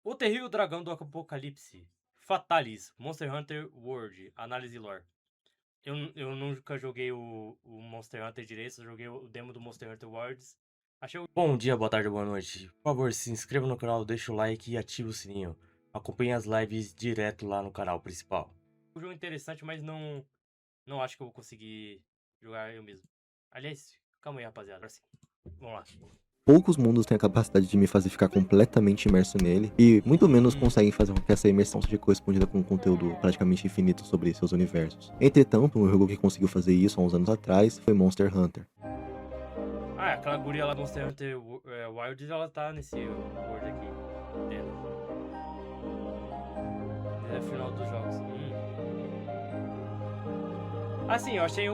O terrível dragão do apocalipse. Fatalis. Monster Hunter World. Análise lore. Eu nunca joguei o Monster Hunter direito, só joguei o demo do Monster Hunter Worlds. Bom dia, boa tarde, boa noite. Por favor, se inscreva no canal, deixa o like e ative o sininho. Acompanhe as lives direto lá no canal principal. Um jogo interessante, mas não acho que eu vou conseguir jogar eu mesmo. Aliás, calma aí, rapaziada. Agora sim. Vamos lá. Poucos mundos têm a capacidade de me fazer ficar completamente imerso nele, e muito menos conseguem fazer com que essa imersão seja correspondida com um conteúdo praticamente infinito sobre seus universos. Entretanto, um jogo que conseguiu fazer isso há uns anos atrás foi Monster Hunter. Ah, aquela guria lá do Monster Hunter Wilds, ela tá nesse World aqui. Entendo. É o final dos jogos. Assim, eu achei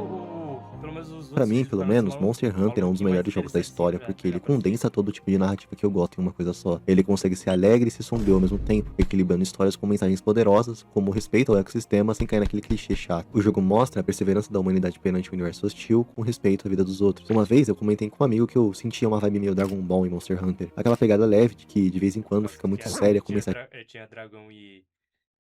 pelo menos os Pra outros mim, vídeos do pelo canal menos, Monster Hunter falam é um um dos pouquinho mais melhores jogos da interessante sim história pra porque ele pegar pra assistir. condensa todo o tipo de narrativa que eu gosto em uma coisa só. Ele consegue ser alegre e ser sombrio ao mesmo tempo, equilibrando histórias com mensagens poderosas, como o respeito ao ecossistema sem cair naquele clichê chato. O jogo mostra a perseverança da humanidade perante o universo hostil com respeito à vida dos outros. Uma vez eu comentei com um amigo que eu sentia uma vibe meio Dragon Ball em Monster Hunter, aquela pegada leve de que de vez em quando Nossa, fica muito séria com mensagens tinha dragão e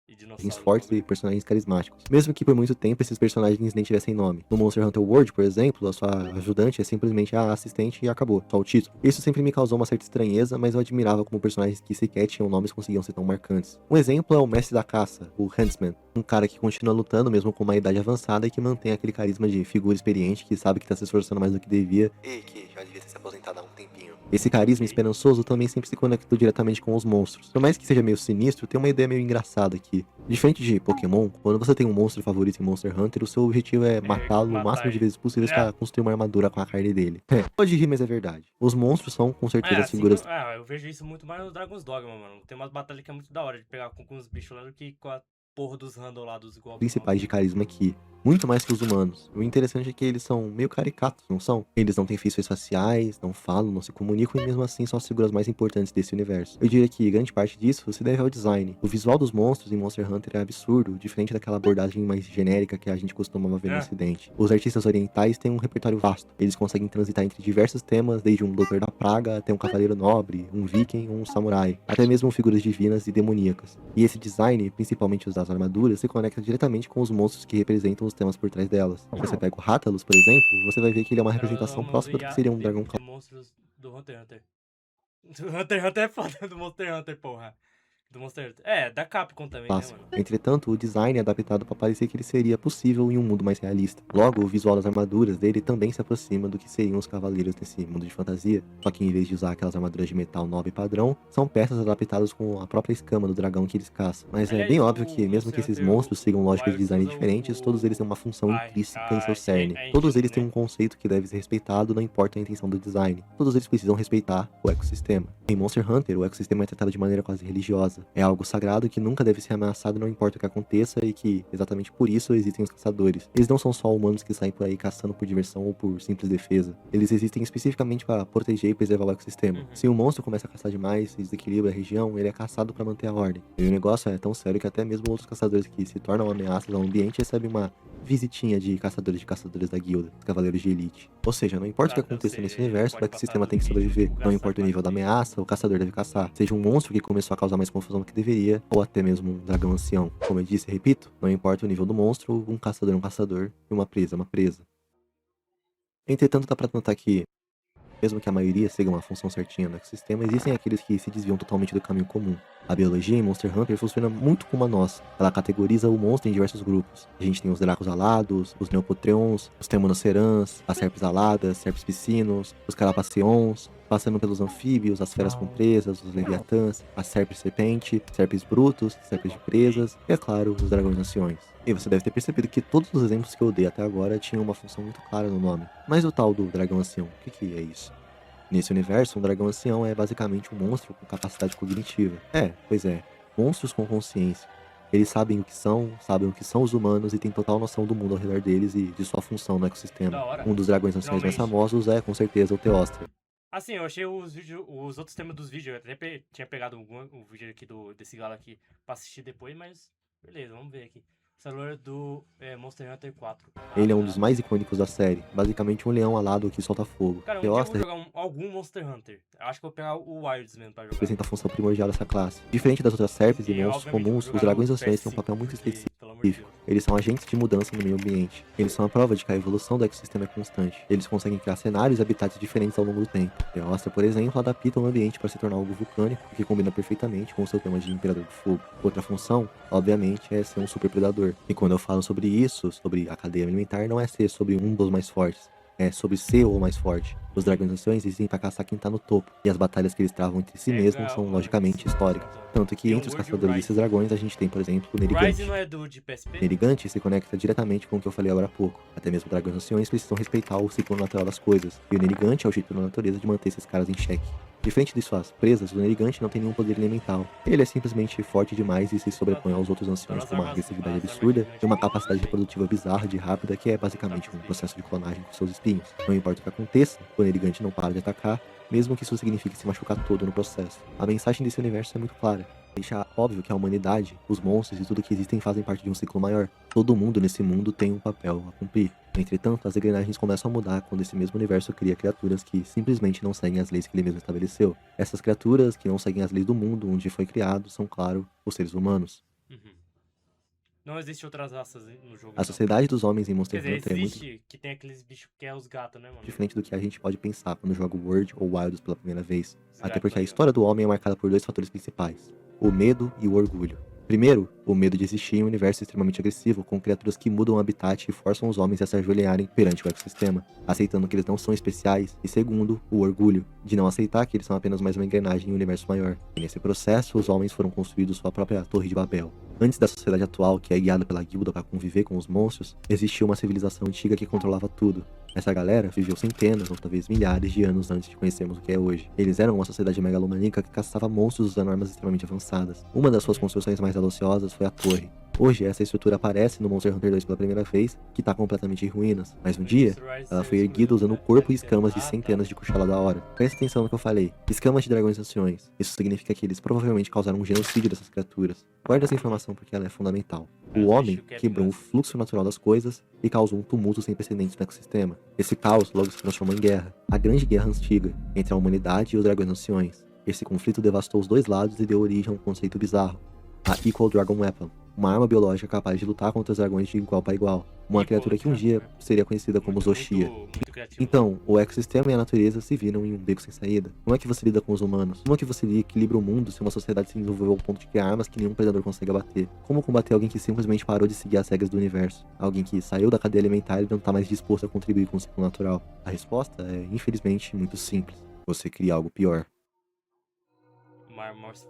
dinossauro no fortes e bagulho. personagens carismáticos. Mesmo que por muito tempo esses personagens nem tivessem nome. No Monster Hunter World, por exemplo, a sua ajudante é simplesmente a assistente e acabou, só o título. Isso sempre me causou uma certa estranheza, mas eu admirava como personagens que sequer tinham nomes conseguiam ser tão marcantes. Um exemplo é o Mestre da Caça, o Huntsman, um cara que continua lutando mesmo com uma idade avançada e que mantém aquele carisma de figura experiente que sabe que tá se esforçando mais do que devia e que já devia ter se aposentado há um tempinho. Esse carisma Ok. esperançoso também sempre se conectou diretamente com os monstros. Por mais que seja meio sinistro, tem uma ideia meio engraçada aqui. Diferente de Pokémon, quando você tem um monstro favorito em Monster Hunter, o seu objetivo é É, matá-lo o máximo matar de ele. vezes possíveis É, para construir uma armadura com a carne dele. Pode rir, mas é verdade. Os monstros são, com certeza, as assim que figuras eu vejo isso muito mais no Dragon's Dogma, mano. Tem umas batalhas que é muito da hora de pegar com os bichos lá do que com a porra dos random lá, dos golpes principais de malucos. carisma aqui. Muito mais que os humanos. O interessante é que eles são meio caricatos, não são? Eles não têm feições faciais, não falam, não se comunicam e mesmo assim são as figuras mais importantes desse universo. Eu diria que grande parte disso se deve ao design. O visual dos monstros em Monster Hunter é absurdo, diferente daquela abordagem mais genérica que a gente costumava ver no É, ocidente. Os artistas orientais têm um repertório vasto. Eles conseguem transitar entre diversos temas, desde um doutor da praga até um cavaleiro nobre, um viking ou um samurai, até mesmo figuras divinas e demoníacas. E esse design, principalmente os das armaduras, se conecta diretamente com os monstros que representam os temas por trás delas. Se você pega o Rathalos, por exemplo, você vai ver que ele é uma era o representação nome próxima do que seria um dragão de monstros do Hunter x Hunter. Do Hunter x Hunter é foda, do Monster x Hunter, porra. Do Monster Hunter. É, da Capcom também, né, clássico. mano? Entretanto, o design é adaptado para parecer que ele seria possível em um mundo mais realista. Logo, o visual das armaduras dele também se aproxima do que seriam os cavaleiros nesse mundo de fantasia, só que em vez de usar aquelas armaduras de metal nobre padrão, são peças adaptadas com a própria escama do dragão que eles caçam. Mas é bem Aliás, óbvio o que, mesmo que Monster esses Hunter monstros sigam lógicas de Wilds design usa diferentes, todos eles têm uma função intrínseca em seu cerne. a Todos engine, eles têm né? um conceito que deve ser respeitado, não importa a intenção do design. Todos eles precisam respeitar o ecossistema. Em Monster Hunter, o ecossistema é tratado de maneira quase religiosa. É algo sagrado que nunca deve ser ameaçado, não importa o que aconteça, e que, exatamente por isso, existem os caçadores. Eles não são só humanos que saem por aí caçando por diversão ou por simples defesa. Eles existem especificamente para proteger e preservar o ecossistema. Uhum. Se um monstro começa a caçar demais e desequilibra a região, ele é caçado para manter a ordem. E o negócio é tão sério que até mesmo outros caçadores que se tornam ameaças ao ambiente recebem uma visitinha de caçadores da guilda, os cavaleiros de elite. Ou seja, não importa o que Então aconteça nesse você universo, o pode passar ecossistema do tem que limite sobreviver. o Não caçador importa o nível mais da dele. ameaça, o caçador deve caçar. Seja um monstro que começou a causar mais confusão do que deveria, ou até mesmo um dragão ancião. Como eu disse e repito, não importa o nível do monstro, um caçador é um caçador e uma presa é uma presa. Entretanto, dá pra notar que mesmo que a maioria siga uma função certinha no ecossistema, existem aqueles que se desviam totalmente do caminho comum. A biologia em Monster Hunter funciona muito como a nossa. Ela categoriza o monstro em diversos grupos. A gente tem os Dracos alados, os Neopotreons, os Temnocerans, as Serpes aladas, Serpes piscinos, os Carapaceons, passando pelos anfíbios, as feras com presas, os Leviatãs, as Serpes serpente, Serpes brutos, Serpes de presas e, é claro, os Dragões anciões. E você deve ter percebido que todos os exemplos que eu dei até agora tinham uma função muito clara no nome. Mas o tal do Dragão Ancião, o que é isso? Nesse universo, um dragão ancião é basicamente um monstro com capacidade cognitiva. Pois é, monstros com consciência. Eles sabem o que são os humanos e têm total noção do mundo ao redor deles e de sua função no ecossistema. Da hora, Um dos dragões anciões mais finalmente. famosos é, com certeza, o Teostra. Assim, eu achei os outros temas dos vídeos. Eu até tinha pegado um vídeo aqui desse galo aqui pra assistir depois, mas beleza, vamos ver aqui. Essa loira do Monster Hunter 4. Ele é um dos mais icônicos da série, basicamente um leão alado que solta fogo. Cara, um dia eu Teosta vou jogar algum Monster Hunter. Acho que eu vou pegar o Wilds mesmo pra jogar. representa a função primordial dessa classe. Diferente das outras serpes e E, monstros obviamente, eu comuns, vou os jogar dragões no anciões têm um PS5, papel muito porque, específico. pelo amor de Deus. Eles são agentes de mudança no meio ambiente. Eles são a prova de que a evolução do ecossistema é constante. Eles conseguem criar cenários e habitats diferentes ao longo do tempo. Teosta, por exemplo, adapta o ambiente para se tornar algo vulcânico, que combina perfeitamente com o seu tema de Imperador do Fogo. Outra função, obviamente, é ser um super predador. E quando eu falo sobre isso, sobre a cadeia alimentar, não é ser sobre um dos mais fortes. É sobre ser o mais forte. Os dragões anciões existem para caçar quem tá no topo, e as batalhas que eles travam entre si mesmos são logicamente históricas. Tanto que entre os caçadores desses dragões a gente tem, por exemplo, o Rise Nerigante. não é do de PSP? Nerigante se conecta diretamente com o que eu falei agora há pouco. Até mesmo dragões anciões precisam respeitar o ciclo natural das coisas, e o Nerigante é o jeito da natureza de manter esses caras em xeque. Diferente de suas presas, o Nerigante não tem nenhum poder elemental. Ele é simplesmente forte demais e se sobrepõe aos outros anciões com uma agressividade absurda e uma capacidade reprodutiva bizarra de rápida que é basicamente um processo de clonagem com seus espinhos. Não importa o que aconteça, o Nerigante não para de atacar, mesmo que isso signifique se machucar todo no processo. A mensagem desse universo é muito clara. Deixa óbvio que a humanidade, os monstros e tudo que existem fazem parte de um ciclo maior. Todo mundo nesse mundo tem um papel a cumprir. Entretanto, as engrenagens começam a mudar quando esse mesmo universo cria criaturas que simplesmente não seguem as leis que ele mesmo estabeleceu. Essas criaturas que não seguem as leis do mundo onde foi criado são, claro, os seres humanos. Uhum. Não existe outras raças no jogo. A sociedade dos homens em Monster Quer dizer, Hunter é muito existe que tem aqueles bichos que é os gatos, né, mano? diferente do que a gente pode pensar quando joga World ou Wilds pela primeira vez. Os Até gatos porque a aí, ó. história do homem é marcada por dois fatores principais: o medo e o orgulho. Primeiro, o medo de existir em um universo extremamente agressivo, com criaturas que mudam o habitat e forçam os homens a se ajoelharem perante o ecossistema, aceitando que eles não são especiais. E segundo, o orgulho, de não aceitar que eles são apenas mais uma engrenagem em um universo maior. E nesse processo, os homens foram construídos sua própria Torre de Babel. Antes da sociedade atual, que é guiada pela guilda para conviver com os monstros, existia uma civilização antiga que controlava tudo. Essa galera viveu centenas ou talvez milhares de anos antes de conhecermos o que é hoje. Eles eram uma sociedade megalomaníaca que caçava monstros usando armas extremamente avançadas. Uma das suas construções mais audaciosas foi a torre. Hoje, essa estrutura aparece no Monster Hunter 2 pela primeira vez, que tá completamente em ruínas. Mas um dia, ela foi erguida usando o corpo e escamas de centenas de Kushala da hora. Presta atenção no que eu falei. Escamas de dragões anciões. Isso significa que eles provavelmente causaram um genocídio dessas criaturas. Guarda essa informação porque ela é fundamental. O homem quebrou o fluxo natural das coisas e causou um tumulto sem precedentes no ecossistema. Esse caos logo se transformou em guerra. A grande guerra antiga entre a humanidade e os dragões anciões. Esse conflito devastou os dois lados e deu origem a um conceito bizarro: a Equal Dragon Weapon, uma arma biológica capaz de lutar contra os dragões de igual para igual, uma criatura que um dia seria conhecida como Zoshia. Muito criativo. Então, o ecossistema e a natureza se viram em um beco sem saída. Como é que você lida com os humanos? Como é que você equilibra o mundo se uma sociedade se desenvolveu ao ponto de criar armas que nenhum predador consegue abater? Como combater alguém que simplesmente parou de seguir as regras do universo? Alguém que saiu da cadeia alimentar e não está mais disposto a contribuir com o ciclo natural? A resposta é, infelizmente, muito simples. Você cria algo pior.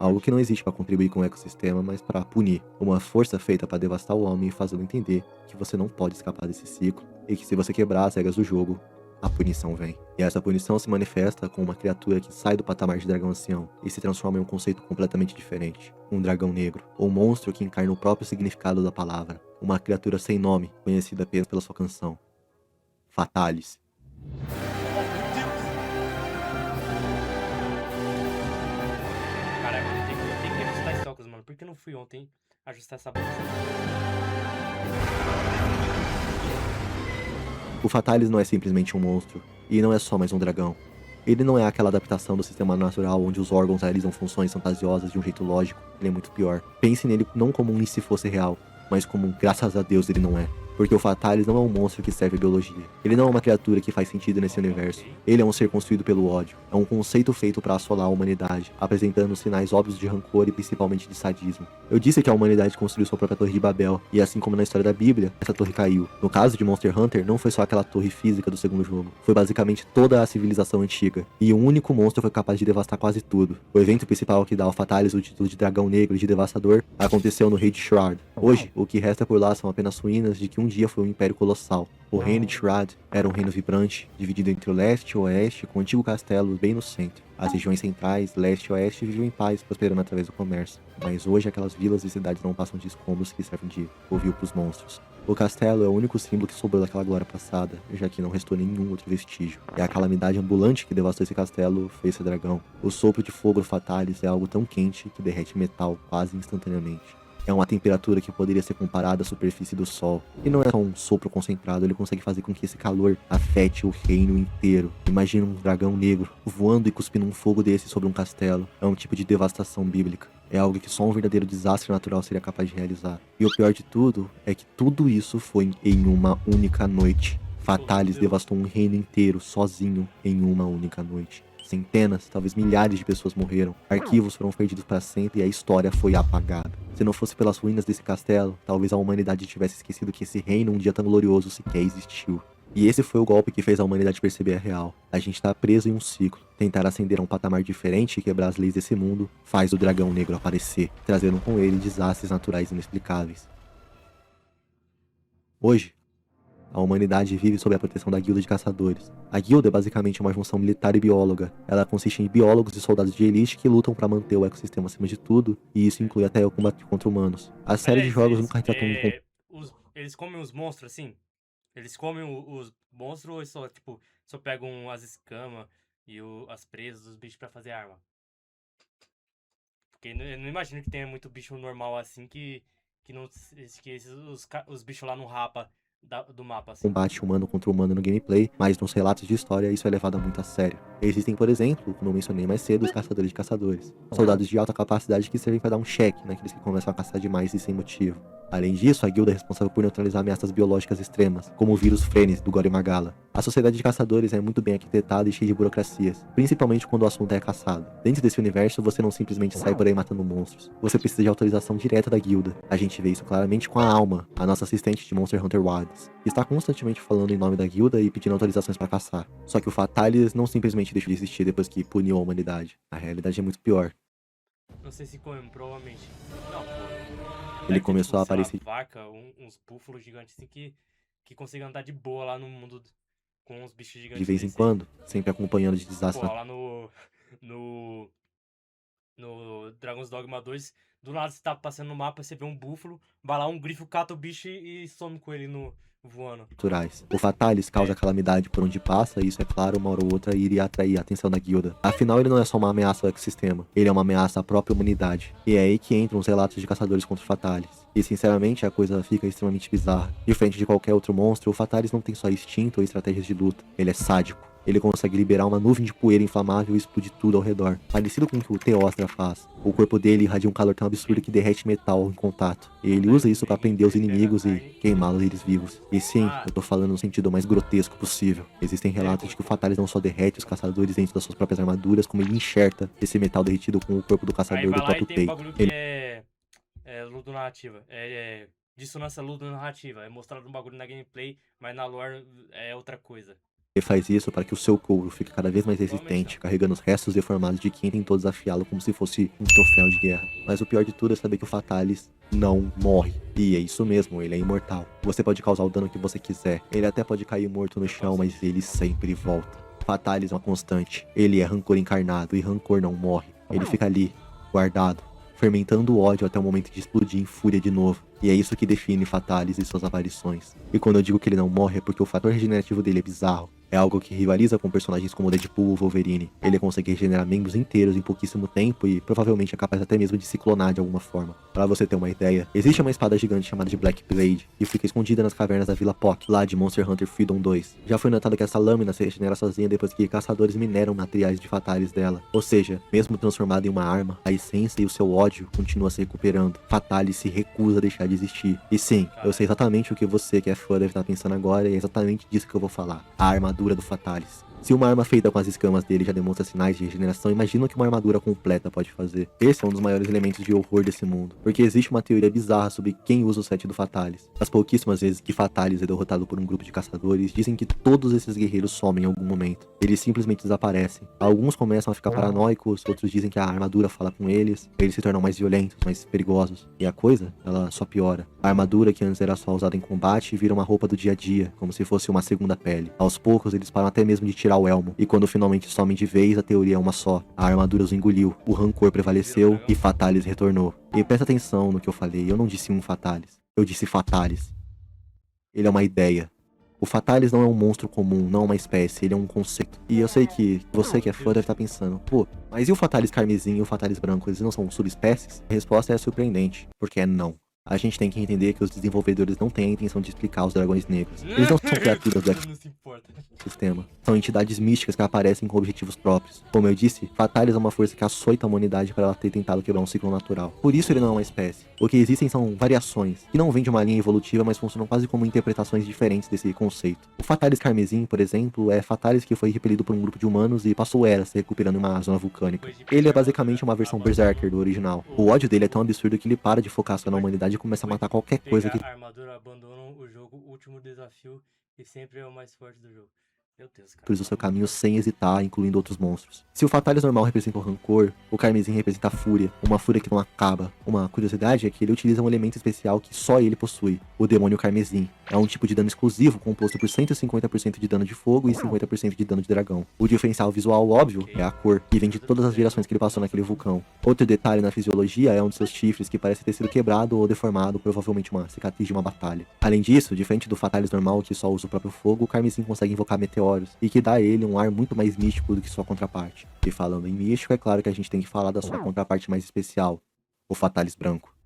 Algo que não existe para contribuir com o ecossistema, mas para punir. Uma força feita para devastar o homem e fazê-lo entender que você não pode escapar desse ciclo e que se você quebrar as regras do jogo, a punição vem. E essa punição se manifesta com uma criatura que sai do patamar de dragão ancião e se transforma em um conceito completamente diferente. Um dragão negro, ou um monstro que encarna o próprio significado da palavra. Uma criatura sem nome, conhecida apenas pela sua canção: Fatalis. Por que eu não fui ontem ajustar essa bolsa? O Fatalis não é simplesmente um monstro, e não é só mais um dragão. Ele não é aquela adaptação do sistema natural onde os órgãos realizam funções fantasiosas de um jeito lógico. Ele é muito pior. Pense nele não como um e se fosse real, mas como graças a Deus ele não é. Porque o Fatalis não é um monstro que serve a biologia. Ele não é uma criatura que faz sentido nesse universo. Ele é um ser construído pelo ódio. É um conceito feito para assolar a humanidade, apresentando sinais óbvios de rancor e principalmente de sadismo. Eu disse que a humanidade construiu sua própria Torre de Babel, e assim como na história da Bíblia, essa torre caiu. No caso de Monster Hunter, não foi só aquela torre física do segundo jogo. Foi basicamente toda a civilização antiga. E um único monstro foi capaz de devastar quase tudo. O evento principal que dá ao Fatalis o título de dragão negro e de devastador aconteceu no Rei de Shroud. Hoje, o que resta por lá são apenas ruínas de que um dia foi um império colossal. O reino de Shroud era um reino vibrante, dividido entre o leste e o oeste, com um antigo castelo bem no centro. As regiões centrais, leste e oeste, viviam em paz, prosperando através do comércio. Mas hoje aquelas vilas e cidades não passam de escombros que servem de covil para os monstros. O castelo é o único símbolo que sobrou daquela glória passada, já que não restou nenhum outro vestígio. E a calamidade ambulante que devastou esse castelo fez esse dragão. O sopro de fogo do Fatalis é algo tão quente que derrete metal quase instantaneamente. É uma temperatura que poderia ser comparada à superfície do Sol. E não é só um sopro concentrado, ele consegue fazer com que esse calor afete o reino inteiro. Imagina um dragão negro voando e cuspindo um fogo desse sobre um castelo. É um tipo de devastação bíblica. É algo que só um verdadeiro desastre natural seria capaz de realizar. E o pior de tudo é que tudo isso foi em uma única noite. Fatalis devastou um reino inteiro sozinho em uma única noite. Centenas, talvez milhares de pessoas morreram, arquivos foram perdidos para sempre e a história foi apagada. Se não fosse pelas ruínas desse castelo, talvez a humanidade tivesse esquecido que esse reino um dia tão glorioso sequer existiu. E esse foi o golpe que fez a humanidade perceber a real. A gente tá preso em um ciclo. Tentar ascender a um patamar diferente e quebrar as leis desse mundo faz o dragão negro aparecer, trazendo com ele desastres naturais inexplicáveis. Hoje, a humanidade vive sob a proteção da Guilda de Caçadores. A Guilda é basicamente uma junção militar e bióloga. Ela consiste em biólogos e soldados de elite que lutam para manter o ecossistema acima de tudo, e isso inclui até o combate contra humanos. A série de jogos nunca retratou Eles comem os monstros assim? Eles comem os monstros ou eles só, tipo, só pegam as escamas e as presas dos bichos pra fazer arma? Porque eu não imagino que tenha muito bicho normal assim que os bichos lá não rapa do mapa, assim. Combate humano contra humano no gameplay, mas nos relatos de história isso é levado muito a sério. Existem, por exemplo, como eu mencionei mais cedo, os caçadores de caçadores. Soldados de alta capacidade que servem para dar um cheque naqueles que começam a caçar demais e sem motivo. Além disso, a guilda é responsável por neutralizar ameaças biológicas extremas, como o vírus Frenes do Gore Magala. A sociedade de caçadores é muito bem arquitetada e cheia de burocracias, principalmente quando o assunto é caçado. Dentro desse universo, você não simplesmente sai por aí matando monstros. Você precisa de autorização direta da guilda. A gente vê isso claramente com a Alma, a nossa assistente de Monster Hunter Wilds, que está constantemente falando em nome da guilda e pedindo autorizações para caçar. Só que o Fatalis não simplesmente deixou de existir depois que puniu a humanidade. A realidade é muito pior. Não sei se come, provavelmente. Não, pô. Ele começou a aparecer vaca, uns búfalos gigantes assim que conseguem andar de boa lá no mundo com os bichos gigantes. De vez em quando, sempre acompanhando de desastre. Pô, lá no Dragon's Dogma 2, do nada você tá passando no mapa, você vê um búfalo, vai lá um grifo, cata o bicho e some com ele voando. Naturais. O Fatalis causa calamidade por onde passa e isso, é claro, uma hora ou outra iria atrair a atenção da guilda. Afinal, ele não é só uma ameaça ao ecossistema, ele é uma ameaça à própria humanidade. E é aí que entram os relatos de caçadores contra o Fatalis. E sinceramente, a coisa fica extremamente bizarra. Diferente de qualquer outro monstro, o Fatalis não tem só instinto ou estratégias de luta, ele é sádico. Ele consegue liberar uma nuvem de poeira inflamável e explodir tudo ao redor, parecido com o que o Teostra faz. O corpo dele irradia um calor tão absurdo que derrete metal em contato. E ele usa isso para prender os inimigos e queimá-los eles vivos. E sim, eu tô falando no sentido mais grotesco possível. Existem relatos de que o Fatalis não só derrete os caçadores dentro das suas próprias armaduras, como ele enxerta esse metal derretido com o corpo do caçador do próprio peito. Um bagulho que é ludonarrativa. É dissonância ludonarrativa. É mostrado um bagulho na gameplay, mas na lore é outra coisa. Ele faz isso para que o seu couro fique cada vez mais resistente, carregando os restos deformados de quem tentou desafiá-lo como se fosse um troféu de guerra. Mas o pior de tudo é saber que o Fatalis não morre. E é isso mesmo, ele é imortal. Você pode causar o dano que você quiser. Ele até pode cair morto no chão, mas ele sempre volta. Fatalis é uma constante. Ele é rancor encarnado e rancor não morre. Ele fica ali, guardado, fermentando o ódio até o momento de explodir em fúria de novo. E é isso que define Fatalis e suas aparições. E quando eu digo que ele não morre é porque o fator regenerativo dele é bizarro. É algo que rivaliza com personagens como Deadpool ou Wolverine. Ele consegue regenerar membros inteiros em pouquíssimo tempo e provavelmente é capaz até mesmo de se clonar de alguma forma. Para você ter uma ideia, existe uma espada gigante chamada de Black Blade e fica escondida nas cavernas da Vila Pock, lá de Monster Hunter Freedom 2. Já foi notado que essa lâmina se regenera sozinha depois que caçadores mineram materiais de Fatalis dela. Ou seja, mesmo transformada em uma arma, a essência e o seu ódio continuam se recuperando. Fatalis se recusa a deixar de existir. E sim, eu sei exatamente o que você que é fã deve estar pensando agora e é exatamente disso que eu vou falar. A armadura do Fatalis. Se uma arma feita com as escamas dele já demonstra sinais de regeneração, imagina o que uma armadura completa pode fazer. Esse é um dos maiores elementos de horror desse mundo, porque existe uma teoria bizarra sobre quem usa o set do Fatalis. As pouquíssimas vezes que Fatalis é derrotado por um grupo de caçadores, dizem que todos esses guerreiros somem em algum momento. Eles simplesmente desaparecem. Alguns começam a ficar paranoicos, outros dizem que a armadura fala com eles se tornam mais violentos, mais perigosos. E a coisa, ela só piora. A armadura que antes era só usada em combate vira uma roupa do dia a dia, como se fosse uma segunda pele. Aos poucos eles param até mesmo de tirar o elmo, e quando finalmente somem de vez, a teoria é uma só. A armadura os engoliu, o rancor prevaleceu e Fatalis retornou. E presta atenção no que eu falei, eu não disse um Fatalis, eu disse Fatalis. Ele é uma ideia. O Fatalis não é um monstro comum, não é uma espécie, ele é um conceito. E eu sei que você que é fã deve estar pensando, pô, mas e o Fatalis carmesim e o Fatalis branco, eles não são subespécies? A resposta é surpreendente, porque é não. A gente tem que entender que os desenvolvedores não têm a intenção de explicar os dragões negros. Eles não são criaturas do Não se importa. sistema. São entidades místicas que aparecem com objetivos próprios. Como eu disse, Fatalis é uma força que açoita a humanidade para ela ter tentado quebrar um ciclo natural. Por isso ele não é uma espécie. O que existem são variações, que não vêm de uma linha evolutiva, mas funcionam quase como interpretações diferentes desse conceito. O Fatalis carmesim, por exemplo, é Fatalis que foi repelido por um grupo de humanos e passou eras se recuperando em uma zona vulcânica. Ele é basicamente uma versão berserker do original. O ódio dele é tão absurdo que ele para de focar só na humanidade e começa a matar qualquer coisa que A armadura abandonam o jogo, último desafio, e sempre é o mais forte do jogo. Meu Deus, cara. cruza o seu caminho sem hesitar, incluindo outros monstros. Se o Fatalis normal representa o rancor, o carmesim representa a fúria, uma fúria que não acaba. Uma curiosidade é que ele utiliza um elemento especial que só ele possui, o demônio carmesim. É um tipo de dano exclusivo composto por 150% de dano de fogo e 50% de dano de dragão. O diferencial visual óbvio é a cor, que vem de todas as gerações que ele passou naquele vulcão. Outro detalhe na fisiologia é um de seus chifres que parece ter sido quebrado ou deformado, provavelmente uma cicatriz de uma batalha. Além disso, diferente do Fatalis normal que só usa o próprio fogo, o carmesim consegue invocar meteoros, e que dá a ele um ar muito mais místico do que sua contraparte. E falando em místico, é claro que a gente tem que falar da sua contraparte mais especial, o Fatalis branco.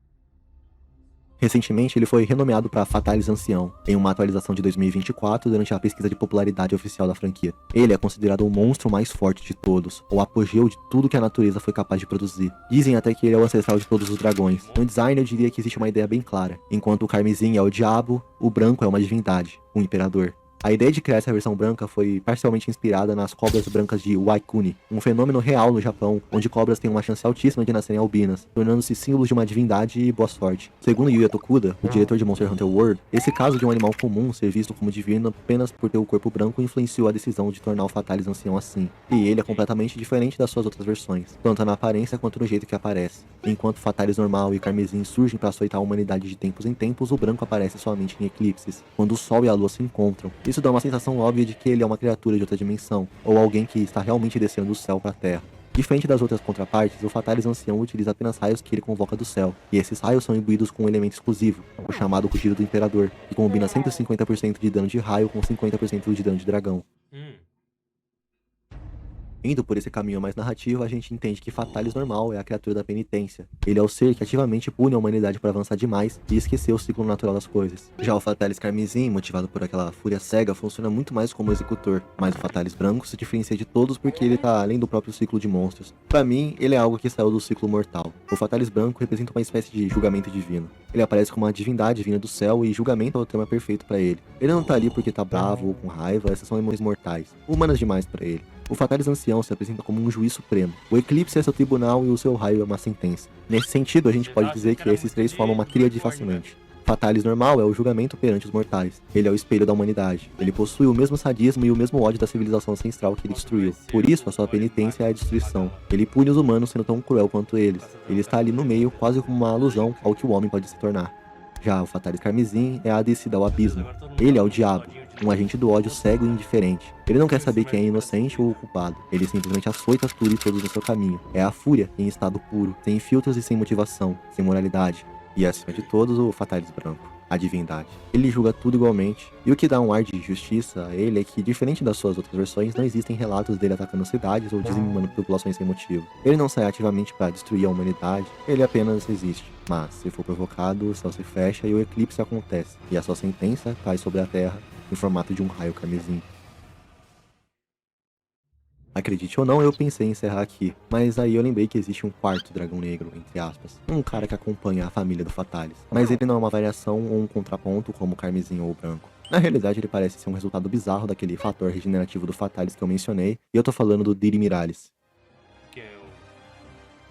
Recentemente, ele foi renomeado para Fatalis Ancião, em uma atualização de 2024 durante a pesquisa de popularidade oficial da franquia. Ele é considerado o monstro mais forte de todos, o apogeu de tudo que a natureza foi capaz de produzir. Dizem até que ele é o ancestral de todos os dragões. No design, eu diria que existe uma ideia bem clara. Enquanto o carmesim é o diabo, o branco é uma divindade, o imperador. A ideia de criar essa versão branca foi parcialmente inspirada nas cobras brancas de Waikuni, um fenômeno real no Japão, onde cobras têm uma chance altíssima de nascerem albinas, tornando-se símbolos de uma divindade e boa sorte. Segundo Yuya Tokuda, o diretor de Monster Hunter World, esse caso de um animal comum ser visto como divino apenas por ter o corpo branco influenciou a decisão de tornar o Fatalis ancião assim, e ele é completamente diferente das suas outras versões, tanto na aparência quanto no jeito que aparece. Enquanto Fatalis normal e carmesim surgem para açoitar a humanidade de tempos em tempos, o branco aparece somente em eclipses, quando o sol e a lua se encontram. Isso dá uma sensação óbvia de que ele é uma criatura de outra dimensão, ou alguém que está realmente descendo do céu para a Terra. Diferente das outras contrapartes, o Fatalis Ancião utiliza apenas raios que ele convoca do céu, e esses raios são imbuídos com um elemento exclusivo, o chamado Rugido do Imperador, que combina 150% de dano de raio com 50% de dano de dragão. Indo por esse caminho mais narrativo, a gente entende que Fatalis normal é a criatura da penitência. Ele é o ser que ativamente pune a humanidade para avançar demais e esquecer o ciclo natural das coisas. Já o Fatalis carmesim, motivado por aquela fúria cega, funciona muito mais como executor, mas o Fatalis branco se diferencia de todos porque ele tá além do próprio ciclo de monstros. Para mim, ele é algo que saiu do ciclo mortal. O Fatalis branco representa uma espécie de julgamento divino. Ele aparece como uma divindade vinda do céu e julgamento é o tema perfeito para ele. Ele não tá ali porque tá bravo ou com raiva, essas são emoções mortais, humanas demais para ele. O Fatalis Ancião se apresenta como um juiz supremo. O Eclipse é seu tribunal e o seu raio é uma sentença. Nesse sentido, a gente pode dizer que esses três formam uma tríade fascinante. Fatalis normal é o julgamento perante os mortais. Ele é o espelho da humanidade. Ele possui o mesmo sadismo e o mesmo ódio da civilização ancestral que ele destruiu. Por isso, a sua penitência é a destruição. Ele pune os humanos sendo tão cruel quanto eles. Ele está ali no meio, quase como uma alusão ao que o homem pode se tornar. Já o Fatalis carmesim é a descida ao abismo. Ele é o diabo, um agente do ódio cego e indiferente. Ele não quer saber quem é inocente ou o culpado. Ele simplesmente açoita tudo e todos no seu caminho. É a fúria em estado puro, sem filtros e sem motivação, sem moralidade. E acima de todos, o Fatalis branco, a divindade. Ele julga tudo igualmente. E o que dá um ar de justiça a ele é que, diferente das suas outras versões, não existem relatos dele atacando cidades ou dizimando populações sem motivo. Ele não sai ativamente para destruir a humanidade, ele apenas existe. Mas, se for provocado, o céu se fecha e o eclipse acontece. E a sua sentença cai sobre a terra em formato de um raio carmesim. Acredite ou não, eu pensei em encerrar aqui, mas aí eu lembrei que existe um quarto dragão negro, entre aspas. Um cara que acompanha a família do Fatalis. Mas ele não é uma variação ou um contraponto como o carmesim ou o branco. Na realidade, ele parece ser um resultado bizarro daquele fator regenerativo do Fatalis que eu mencionei, e eu tô falando do Diri Miralis.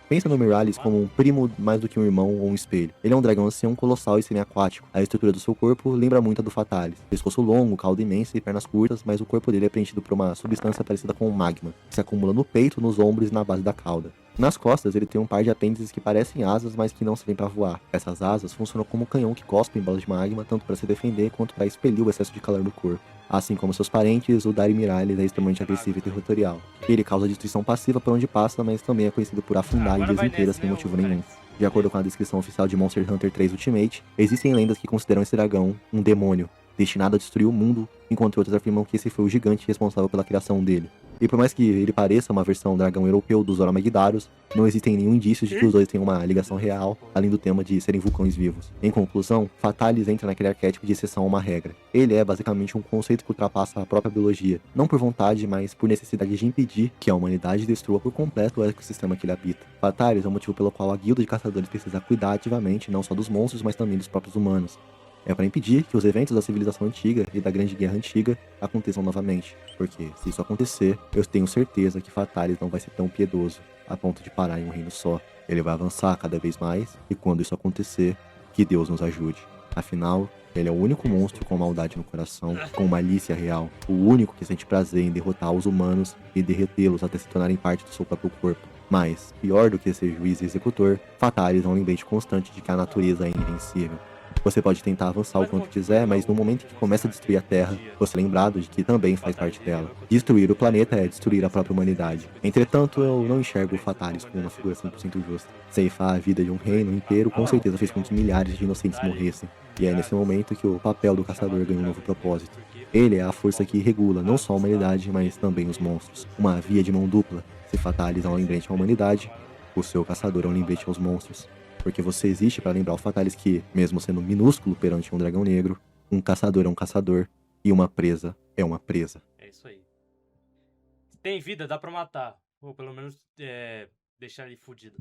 Pensa no Miralis como um primo mais do que um irmão ou um espelho. Ele é um dragão ancião colossal e semi-aquático. A estrutura do seu corpo lembra muito a do Fatalis. Pescoço longo, cauda imensa e pernas curtas, mas o corpo dele é preenchido por uma substância parecida com magma, que se acumula no peito, nos ombros e na base da cauda. Nas costas, ele tem um par de apêndices que parecem asas, mas que não servem para voar. Essas asas funcionam como um canhão que cospe em bolas de magma, tanto para se defender quanto para expelir o excesso de calor do corpo. Assim como seus parentes, o Dari Miralis é extremamente agressivo e territorial. Ele causa destruição passiva por onde passa, mas também é conhecido por afundar ilhas inteiras sem motivo nenhum. De acordo com a descrição oficial de Monster Hunter 3 Ultimate, existem lendas que consideram esse dragão um demônio, destinado a destruir o mundo, enquanto outros afirmam que esse foi o gigante responsável pela criação dele. E por mais que ele pareça uma versão dragão europeu dos Oromaguidaros, não existem nenhum indício de que os dois tenham uma ligação real, além do tema de serem vulcões vivos. Em conclusão, Fatalis entra naquele arquétipo de exceção a uma regra. Ele é basicamente um conceito que ultrapassa a própria biologia, não por vontade, mas por necessidade de impedir que a humanidade destrua por completo o ecossistema que ele habita. Fatalis é o motivo pelo qual a guilda de caçadores precisa cuidar ativamente não só dos monstros, mas também dos próprios humanos. É para impedir que os eventos da civilização antiga e da Grande Guerra Antiga aconteçam novamente, porque se isso acontecer, eu tenho certeza que Fatalis não vai ser tão piedoso a ponto de parar em um reino só. Ele vai avançar cada vez mais, e quando isso acontecer, que Deus nos ajude. Afinal, ele é o único monstro com maldade no coração, com malícia real, o único que sente prazer em derrotar os humanos e derretê-los até se tornarem parte do seu próprio corpo. Mas, pior do que ser juiz e executor, Fatalis é um lembrete constante de que a natureza é invencível. Você pode tentar avançar o quanto quiser, mas no momento que começa a destruir a Terra, você é lembrado de que também faz parte dela. Destruir o planeta é destruir a própria humanidade. Entretanto, eu não enxergo o Fatalis como uma figura 100% justa. Ceifar a vida de um reino inteiro com certeza fez com que milhares de inocentes morressem. E é nesse momento que o papel do caçador ganha um novo propósito. Ele é a força que regula não só a humanidade, mas também os monstros. Uma via de mão dupla. Se Fatalis é um lembrete à humanidade, o seu caçador é um lembrete aos monstros. Porque você existe para lembrar o Fatalis que, mesmo sendo minúsculo perante um dragão negro, um caçador é um caçador e uma presa é uma presa. É isso aí. Se tem vida, dá pra matar. Ou pelo menos deixar ele fudido.